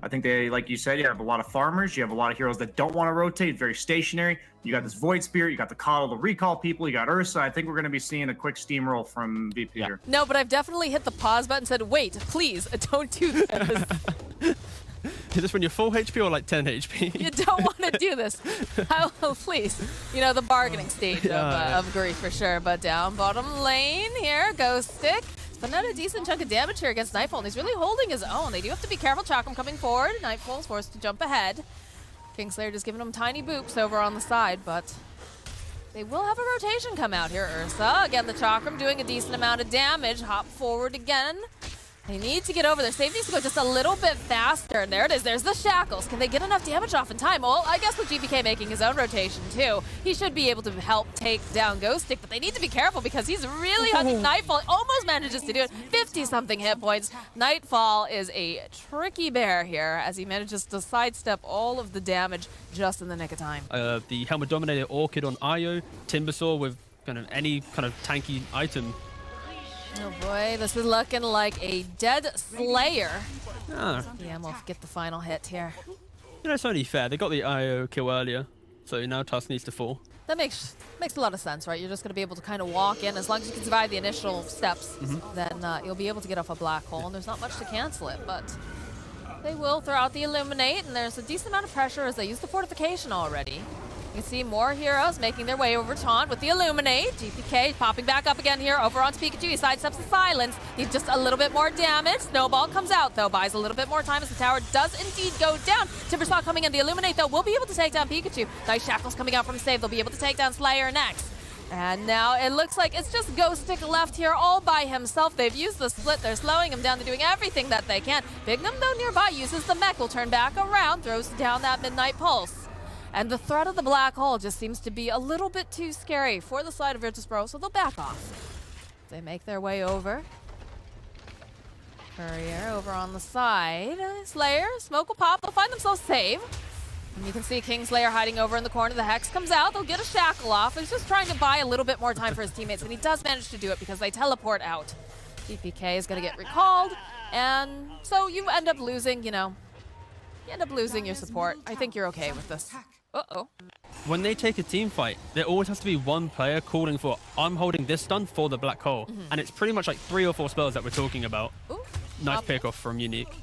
I think they, like you said, you have a lot of farmers. You have a lot of heroes that don't want to rotate, very stationary. You got this Void Spirit, you got the Coddle, the recall people, you got Ursa. I think we're going to be seeing a quick steamroll from VP here. No, but I've definitely hit the pause button and said, wait, please, don't do this. Is this when you're full HP or like 10 HP? You don't want to do this. Oh, please. You know, the bargaining stage of grief for sure. But down bottom lane here, Ghost Stick. He's putting out a decent chunk of damage here against Nightfall, and he's really holding his own. They do have to be careful. Chakram coming forward. Nightfall's forced to jump ahead. Kingslayer just giving him tiny boops over on the side, but they will have a rotation come out here. Ursa, again, the Chakram doing a decent amount of damage. Hop forward again. They need to get over there. Save needs to go just a little bit faster. And there it is. There's the Shackles. Can they get enough damage off in time? Well, I guess with GPK making his own rotation, too, he should be able to help take down Ghost Stick. But they need to be careful because he's really hunting Nightfall. Almost manages to do it. 50-something hit points. Nightfall is a tricky bear here as he manages to sidestep all of the damage just in the nick of time. The Helmet Dominator Orchid on Io. Timbersaw with kind of any kind of tanky item. Oh boy, this is looking like a dead Slayer. Ah. Yeah, we'll get the final hit here. You know, it's only fair. They got the IO kill earlier, so now Tusk needs to fall. That makes a lot of sense, right? You're just going to be able to kind of walk in. As long as you can survive the initial steps, then you'll be able to get off a black hole, and there's not much to cancel it, but they will throw out the Illuminate, and there's a decent amount of pressure as they use the Fortification already. You can see more heroes making their way over Taunt with the Illuminate. GPK popping back up again here over onto Pikachu. He sidesteps the Silence. Needs just a little bit more damage. Snowball comes out, though. Buys a little bit more time as the tower does indeed go down. Timbersaw coming in. The Illuminate, though, will be able to take down Pikachu. Nice Shackles coming out from save. They'll be able to take down Slayer next. And now it looks like it's just Ghost Stick left here all by himself. They've used the split. They're slowing him down. They're doing everything that they can. Bignum, though, nearby uses the mech. Will turn back around. Throws down that Midnight Pulse. And the threat of the black hole just seems to be a little bit too scary for the side of Virtus.pro, so they'll back off. They make their way over. Courier over on the side. Slayer, smoke will pop. They'll find themselves safe. And you can see Kingslayer hiding over in the corner. The Hex comes out. They'll get a Shackle off. He's just trying to buy a little bit more time for his teammates, and he does manage to do it because they teleport out. DPK is going to get recalled, and so you end up losing, you know, you end up losing your support. I think you're okay with this. Uh-oh. When they take a team fight, there always has to be one player calling for, I'm holding this stun for the black hole. And it's pretty much like 3 or 4 spells that we're talking about. Ooh. Nice pickoff from Unique.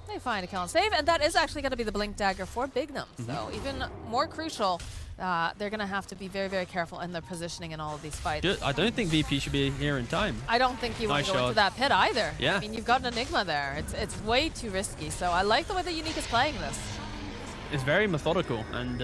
They find a kill and save, and that is actually going to be the Blink Dagger for Bignum. So even more crucial, they're going to have to be very, very careful in their positioning in all of these fights. Good. I don't think VP should be here in time. I don't think you want to go into that pit either. Yeah. I mean, you've got an Enigma there. It's way too risky. So I like the way that Unique is playing this. It's very methodical, and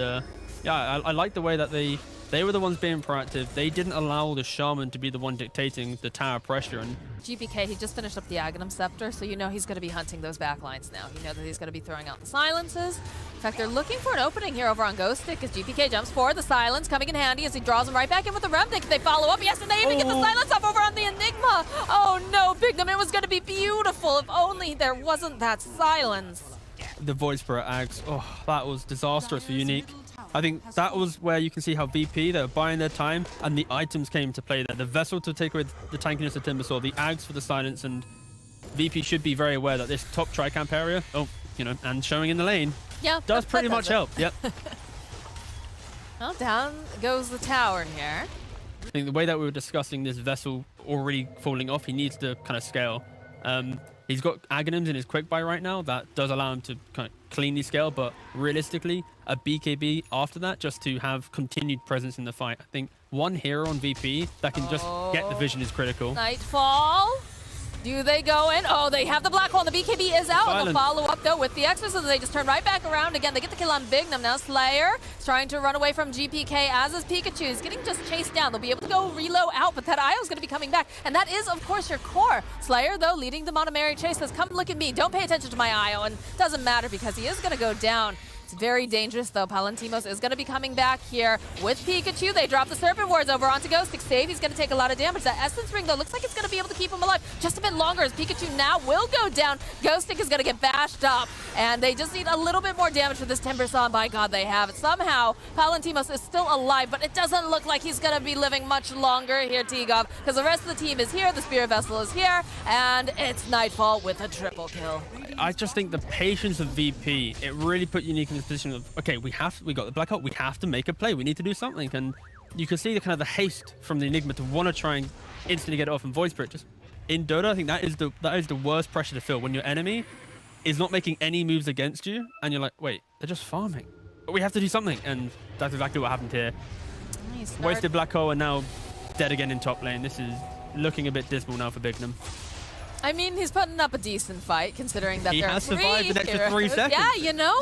yeah, I like the way that they were the ones being proactive. They didn't allow the Shaman to be the one dictating the tower pressure. And GPK, he just finished up the Aghanim Scepter, so you know he's going to be hunting those backlines now. You know that he's going to be throwing out the silences. In fact, they're looking for an opening here over on Ghost Stick as GPK jumps forward. The silence coming in handy as he draws them right back in with the Remnant. They follow up, yes, and they even get the silence off over on the Enigma. Oh no, Bignum, it was going to be beautiful if only there wasn't that silence. The Void Spirit Ags, oh, that was disastrous for Unique. I think that was where you can see how VP, they were buying their time, and the items came to play there. The Vessel to take away the tankiness of Timbersaw, the Ags for the silence, and VP should be very aware that this top tri-camp area, and showing in the lane, does pretty much help. Yep. Well, down goes the tower here. I think the way that we were discussing this Vessel already falling off, he needs to kind of scale. He's got Aghanims in his quick buy right now. That does allow him to kind of cleanly scale, but realistically, a BKB after that just to have continued presence in the fight. I think one hero on VP that can just get the vision is critical. Nightfall. Do they go in? Oh, they have the black hole, and the BKB is out. And they'll follow up, though, with the Exorcism. They just turn right back around again. They get the kill on Bignum. Now Slayer is trying to run away from GPK, as is Pikachu. He's getting just chased down. They'll be able to go reload out, but that IO is going to be coming back. And that is, of course, your core. Slayer, though, leading them on a merry chase, says, come look at me. Don't pay attention to my IO. And it doesn't matter because he is going to go down. It's very dangerous, though. Palantimos is going to be coming back here with Pikachu. They drop the Serpent Wards over onto Ghostic. Save, he's going to take a lot of damage. That Essence Ring, though, looks like it's going to be able to keep him alive just a bit longer as Pikachu now will go down. Ghostic is going to get bashed up, and they just need a little bit more damage for this Timber Saw. By God, they have it. Somehow, Palantimos is still alive, but it doesn't look like he's going to be living much longer here, TeaGuv, because the rest of the team is here, the Spirit Vessel is here, and it's Nightfall with a triple kill. I just think the patience of VP, it really put Unique in this position of, okay, we got the Black Hole, we have to make a play, we need to do something, and you can see the kind of the haste from the Enigma to want to try and instantly get it off and Void Spirit. Just in Dota, I think that is the worst pressure to feel when your enemy is not making any moves against you, and you're like, wait, they're just farming. But we have to do something, and that's exactly what happened here. Nice. Wasted Black Hole and now dead again in top lane. This is looking a bit dismal now for Bignum. I mean, he's putting up a decent fight, considering that there are has survived an extra 3 seconds. Yeah, you know?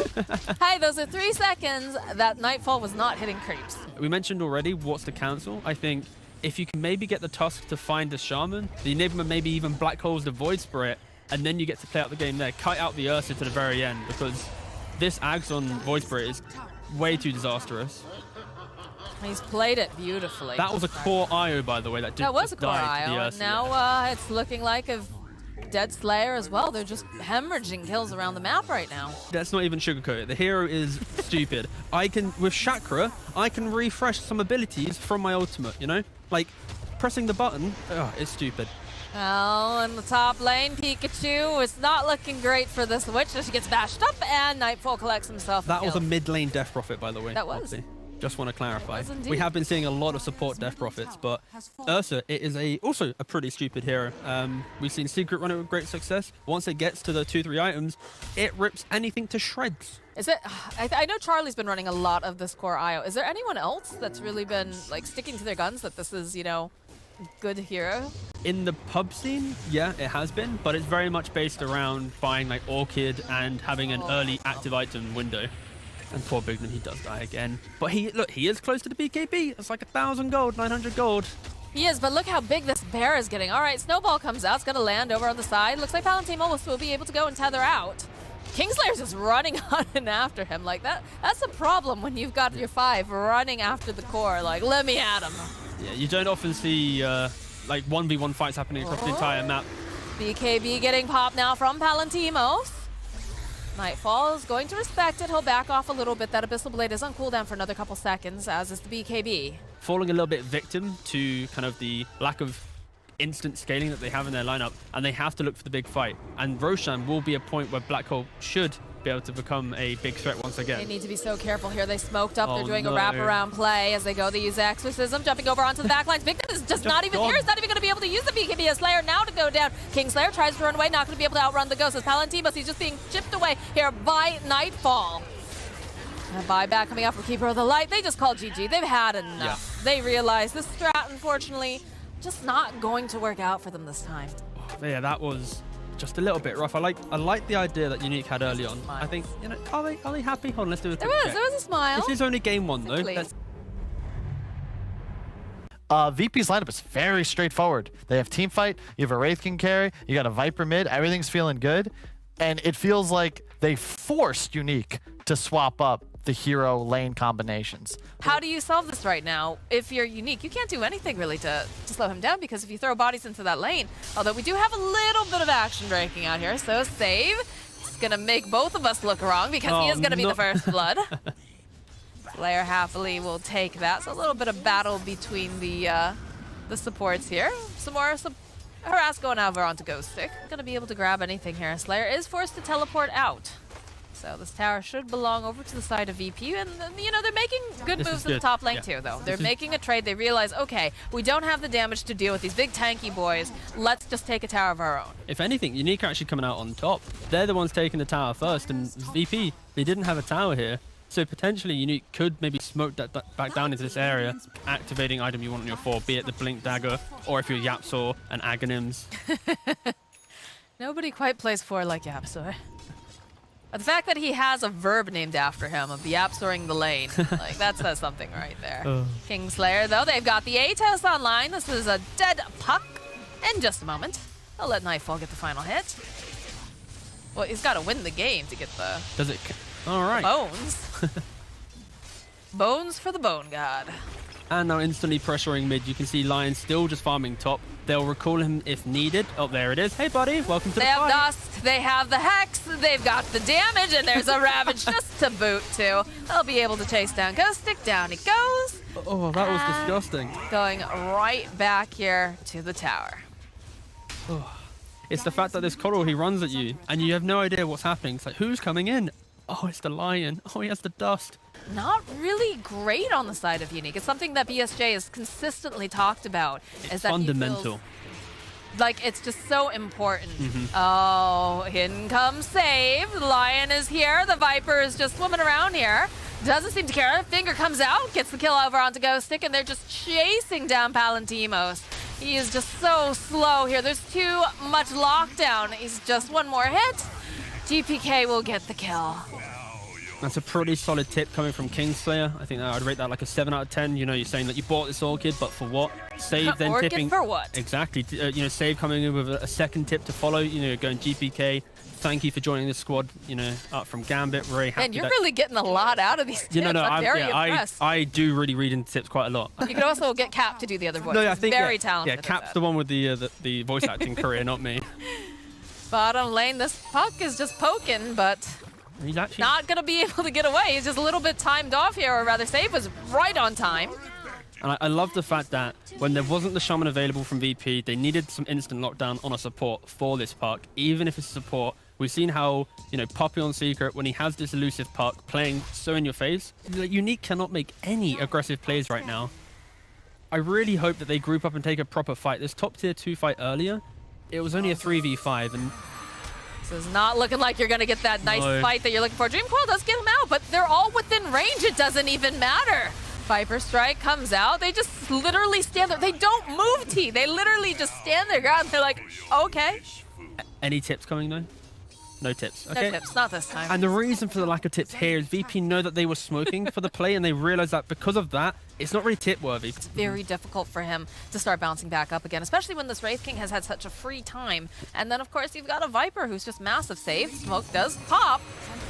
Hey, those are 3 seconds that Nightfall was not hitting creeps. We mentioned already what's the cancel. I think if you can maybe get the Tusk to find the Shaman, the Enigma maybe even Black Holes the Void Spirit, and then you get to play out the game there. Kite out the Ursa to the very end, because this Ags on Void Spirit is way too disastrous. He's played it beautifully. That was a core IO, by the way. That was a core IO, IO. and now it's looking like a Dead Slayer as well. They're just hemorrhaging kills around the map right now. Let's not even sugarcoat it. The hero is stupid. With Chakra, I can refresh some abilities from my ultimate, you know? Like, pressing the button, it's stupid. Well, in the top lane, Pikachu is not looking great for this Witch. She gets bashed up, and Nightfall collects himself. That was a mid lane Death Prophet, by the way. That was. Moxxi. Just want to clarify. Was We have been seeing a lot of support Death Prophets, but Ursa, it is also a pretty stupid hero. We've seen Secret run it with great success. Once it gets to the 2-3 items, it rips anything to shreds. Is it? I know Charlie's been running a lot of this core IO. Is there anyone else that's really been like sticking to their guns that this is, you know, good hero? In the pub scene, yeah, it has been, but it's very much based around buying like Orchid and having an early active item window. And poor Bignum, he does die again. But he is close to the BKB. It's like 1,000 gold, 900 gold. He is, but look how big this bear is getting. All right, Snowball comes out. It's going to land over on the side. Looks like Palantimos will be able to go and tether out. Kingslayer's just running on and after him. Like, that's a problem when you've got your 5 running after the core. Like, let me at him. Yeah, you don't often see, like, 1v1 fights happening across the entire map. BKB getting popped now from Palantimos. Nightfall is going to respect it. He'll back off a little bit. That Abyssal Blade is on cooldown for another couple seconds, as is the BKB. Falling a little bit victim to kind of the lack of instant scaling that they have in their lineup, and they have to look for the big fight. And Roshan will be a point where Black Hole should be able to become a big threat once again. They need to be so careful here. They smoked up. They're doing no. a wraparound play as they go. They use Exorcism, jumping over onto the backlines. Victim is just not even gone. here. He's not even going to be able to use the BKB. A Slayer now to go down. Kingslayer tries to run away, not going to be able to outrun the Ghost. As Palantimos, he's just being chipped away here by Nightfall. A buyback coming out from Keeper of the Light. They just called GG. They've had enough. Yeah. They realize this strat, unfortunately, just not going to work out for them this time. Yeah, that was just a little bit rough. I like the idea that Unique had early on. I think, you know, are they happy? Hold on, let's do a quick check. There was a smile. This is only game 1 though. VP's lineup is very straightforward. They have team fight, you have a Wraith King carry, you got a Viper mid, everything's feeling good. And it feels like they forced Unique to swap up the hero lane combinations. How do you solve this right now? If you're Unique, you can't do anything really to slow him down, because if you throw bodies into that lane, although we do have a little bit of action breaking out here, so save. It's gonna make both of us look wrong, because he is gonna be the first blood. Slayer happily will take that. So a little bit of battle between the supports here. Some more harass going over onto Ghost Stick. Gonna be able to grab anything here. Slayer is forced to teleport out. So this tower should belong over to the side of VP, and you know, they're making good moves in the top lane too, though. They're making a trade. They realize, okay, we don't have the damage to deal with these big tanky boys. Let's just take a tower of our own. If anything, Unique are actually coming out on top. They're the ones taking the tower first, and VP, they didn't have a tower here. So potentially Unique could maybe smoke that back down into this area, activating item you want on your 4, be it the Blink Dagger, or if you're Yapsaw and Aghanim's. Nobody quite plays 4 like Yapsaw. The fact that he has a verb named after him, of Yapsoring the lane, like that says something right there. Kingslayer, though, they've got the Atos online. This is a dead puck. In just a moment, I'll let Nightfall get the final hit. Well, he's got to win the game to get the... Does it All right. Bones. Bones for the Bone God. And now instantly pressuring mid. You can see Lion still just farming top. They'll recall him if needed. Oh, there it is. Hey, buddy. Welcome to the They have fight. Dust, they have the Hex, they've got the damage, and there's a Ravage just to boot, too. They'll be able to chase down Ghost Stick. Down he goes. Oh, that was And disgusting. Going right back here to the tower. It's the fact that this Coral, he runs at you, and you have no idea what's happening. It's like, who's coming in? Oh, it's the Lion. Oh, he has the Dust. Not really great on the side of Unique. It's something that BSJ has consistently talked about. Is that Fundamental. Like, it's just so important. Oh, in comes Save. The Lion is here. The Viper is just swimming around here. Doesn't seem to care. Finger comes out, gets the kill over onto Ghost Stick, and they're just chasing down Palantimos. He is just so slow here. There's too much lockdown. He's just one more hit. GPK will get the kill. That's a pretty solid tip coming from Kingslayer. I think I'd rate that like a 7 out of 10. You know, you're saying that you bought this Orchid, but for what? Save then Orchid tipping. for what? Exactly. You know, Save coming in with a second tip to follow. You know, going GPK. Thank you for joining the squad. You know, up from Gambit. Very happy. And you're really getting a lot out of these tips. You know, no, I'm very impressed. I do really read into tips quite a lot. You could also get Cap to do the other voice. No, I think very talented. Yeah, Cap's the one with the voice acting career, not me. Bottom lane, this puck is just poking, but He's actually not going to be able to get away. He's just a little bit timed off here, or rather, Save was right on time. And I love the fact that when there wasn't the Shaman available from VP, they needed some instant lockdown on a support for this puck, even if it's support. We've seen how, you know, Poppy on Secret, when he has this elusive puck playing so in your face, like, Unique cannot make any aggressive plays right now. I really hope that they group up and take a proper fight. This top tier 2 fight earlier, it was only a 3v5, and This is not looking like you're going to get that nice No. fight that you're looking for. Dreamcoil does get him out, but they're all within range. It doesn't even matter. Viper Strike comes out. They just literally stand there. They don't move, T. They literally just stand their ground. They're like, okay. any tips coming though? No tips. Okay. No tips, not this time. And the reason for the lack of tips here is VP know that they were smoking for the play, and they realize that because of that, it's not really tip worthy. It's very difficult for him to start bouncing back up again, especially when this Wraith King has had such a free time. And then, of course, you've got a Viper who's just massive safe. Smoke does pop.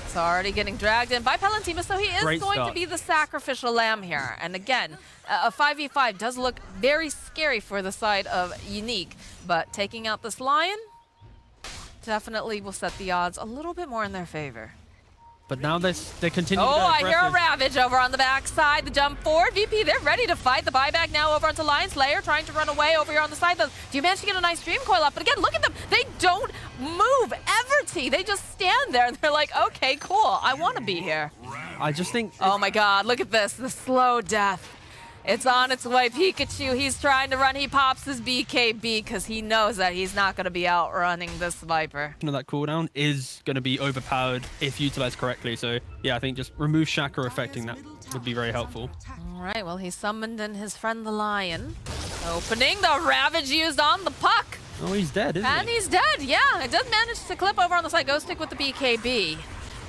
It's already getting dragged in by Palantimos, so he is Great going start. to be the sacrificial lamb here. And again, a 5v5 does look very scary for the side of Unique, but taking out this Lion definitely will set the odds a little bit more in their favor. But now they continue to Oh, go I hear a aggressive. Ravage over on the backside. The jump forward. VP, they're ready to fight. The buyback now over onto Lion Slayer, trying to run away over here on the side. Do you manage to get a nice Dream Coil up? But again, look at them. They don't move ever, T. They just stand there and they're like, okay, cool. I want to be here. I just think Oh my god, look at this. The slow death. It's on its way. Pikachu, he's trying to run. He pops his BKB because he knows that he's not going to be outrunning this Viper. that cooldown is going to be overpowered if utilized correctly. So yeah, I think just remove Shaka affecting that would be very helpful. All right, well, he summoned in his friend the Lion. Opening the Ravage used on the puck. Oh, he's dead, isn't And he? he's dead, yeah. It does manage to clip over on the side. Ghost Stick with the BKB.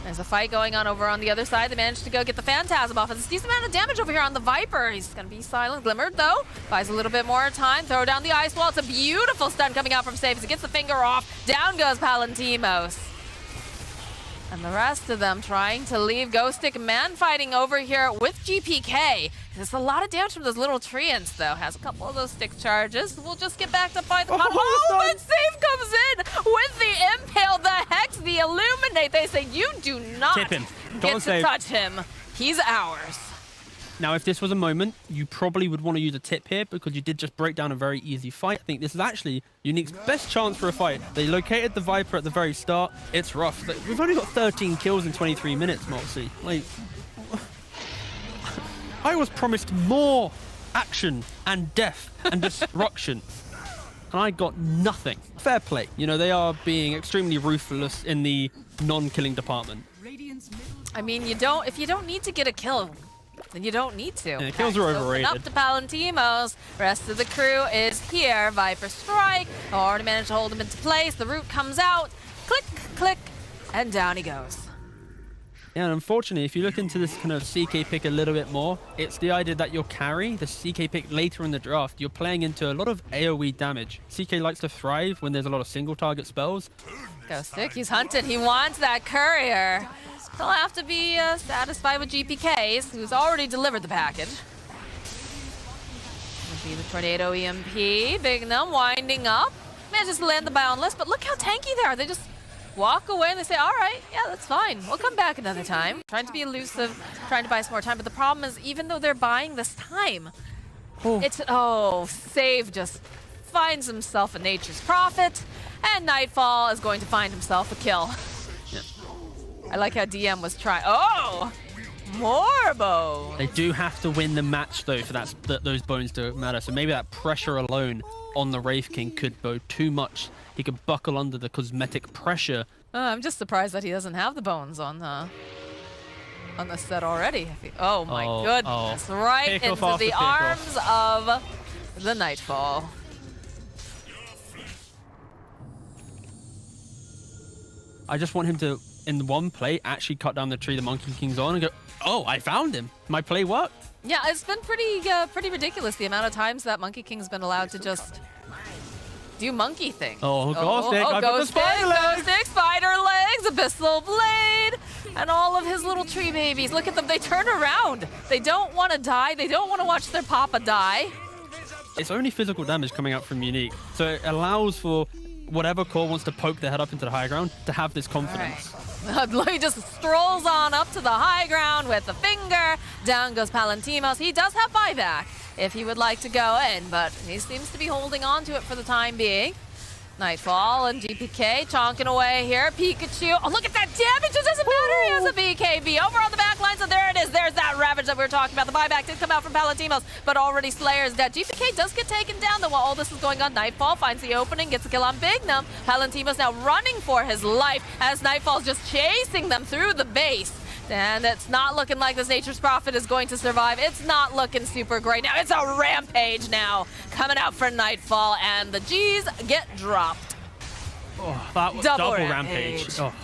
There's a fight going on over on the other side. They managed to go get the Phantasm off. It's a decent amount of damage over here on the Viper. He's going to be silent. Glimmered, though. Buys a little bit more time. Throw down the Ice Wall. It's a beautiful stun coming out from Save as he gets the finger off. Down goes Palantimos. And the rest of them trying to leave. Ghost Stick man fighting over here with GPK. There's a lot of damage from those little treants, though. Has a couple of those stick charges. We'll just get backed up by the bottom. Oh, and Save comes in with the Impale, the Hex, the Illuminate. They say, you do not Tip him. get Don't to save. touch him. He's ours. Now, if this was a moment, you probably would want to use a tip here because you did just break down a very easy fight. I think this is actually Unique's best chance for a fight. They located the Viper at the very start. It's rough. We've only got 13 kills in 23 minutes, Moxxi. Like, I was promised more action and death and destruction, and I got nothing. Fair play. You know, they are being extremely ruthless in the non-killing department. I mean, if you don't need to get a kill, then you don't need to. Yeah, kills are Open overrated. up to Palantimos. Rest of the crew is here. Viper Strike. Already managed to hold him into place. The root comes out. Click, click, and down he goes. Yeah, and unfortunately, if you look into this kind of CK pick a little bit more, it's the idea that your carry, the CK pick later in the draft, you're playing into a lot of AoE damage. CK likes to thrive when there's a lot of single target spells. Ghost Stick, he's hunted. He wants that courier. He'll have to be satisfied with GPKs, who's already delivered the package. Would be the Tornado EMP. Bignum winding up. Manages to land the Boundless, but look how tanky they are. They just walk away and they say, all right, yeah, that's fine. We'll come back another time. Trying to be elusive, trying to buy some more time. But the problem is, even though they're buying this time, Save just finds himself a Nature's Prophet, and Nightfall is going to find himself a kill. Yeah. I like how DM was trying. Oh, more bones. They do have to win the match, though, for those bones to matter. So maybe that pressure alone on the Wraith King could go too much. He could buckle under the cosmetic pressure. I'm just surprised that he doesn't have the bones on the set already. Oh my goodness! Right into the arms of the Nightfall. I just want him to, in one play, actually cut down the tree the Monkey King's on and go, oh, I found him. My play worked. Yeah, it's been pretty ridiculous the amount of times that Monkey King's been allowed to just do monkey things. Oh, Ghost Stick, I put the spider legs. Ghost Stick, spider legs, Abyssal Blade, and all of his little tree babies. Look at them, they turn around. They don't want to die. They don't want to watch their papa die. It's only physical damage coming out from Unique, so it allows for whatever core wants to poke their head up into the high ground to have this confidence. Right. He just strolls on up to the high ground with a finger. Down goes Palantimos. He does have buyback if he would like to go in, but he seems to be holding on to it for the time being. Nightfall and DPK chonking away here. Pikachu. Oh, look at that damage. It doesn't matter. He has a BKB over on the back line. So there it is. There's that Ravage that we were talking about. The buyback did come out from Palantimos, but already Slayer's dead. GPK does get taken down, though, while all this is going on. Nightfall finds the opening, gets a kill on Bignum. Palantimos now running for his life as Nightfall's just chasing them through the base. And it's not looking like this Nature's Prophet is going to survive. It's not looking super great now. It's a rampage now coming out for Nightfall, and the G's get dropped. Oh, that was double rampage. Oh,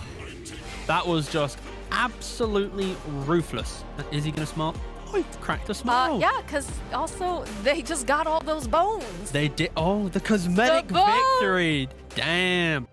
that was just absolutely ruthless. Is he going to smart? Oh, he cracked a smile. Yeah, because also they just got all those bones. They did. Oh, the cosmetic victory. Damn.